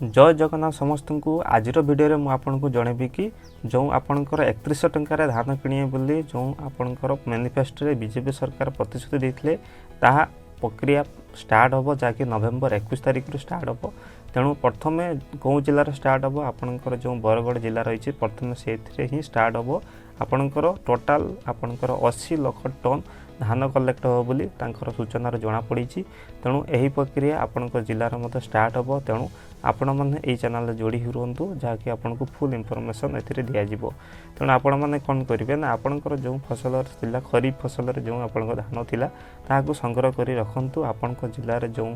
जय जगन्नाथ समस्त को आज भिडियो में आपको जनइबी कि जो आपंकर 3100 टंकार धान किणे बोली जो आपंकर मैनिफेस्टो बीजेपी सरकार प्रतिश्रुति देते ताहा प्रक्रिया स्टार्ट हम जहाँकि नवेम्बर 21 तारिख रु स्टार्ट हम। तेणु प्रथम कौ जिलार स्टार्ट हम आपंकर जो बरगढ़ जिला रही प्रथम से ही स्टार्ट हम आपंकर टोटाल आपंकर 80 लाख टन धान कलेक्ट हो बोली तांकर सूचना जना पड़ी। तेणु यही प्रक्रिया आपंकर जिलार मत स्टार्ट हम। तेणु आपण मैंने यही चैनल जोड़ी रुहतु जहाँकि आपको फुल इनफॉरमेशन ए दिज्व। तेणु आपण मैंने कौन करेंगे ना आपंकर जो फसल था खरीफ फसल जो आप धान थिला ताकू संग्रह कर रखु। आपण जिले जो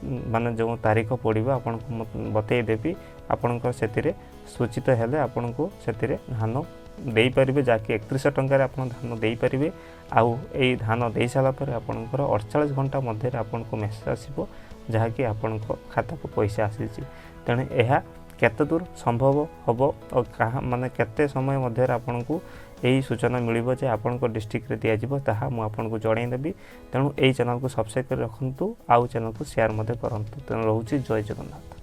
माने जो तारीख पड़ो आपको बतईदेवी आपंकर से सूचित हेले आपन को से धान दे पारे जहाँकि 3100 टंकार आप धान दे पारे। आउ यही धान दे सारापर आपंकर 48 घंटा मध्य आपको मेसेज आसो जहाँकि आपण खाता को पैसा आसी। तेणु यह केते दूर संभव हम और क्या माने केते समय मध्य आपन को यही सूचना मिल जे आपण डिस्ट्रिक्ट रे दिज्व ताहा मु आपन को जनईदेवी। तेणु यही चैनल को सब्सक्राइब कर रखु आउ चैनल को शेयर करूँ। तेणु रोचे जय जगन्नाथ।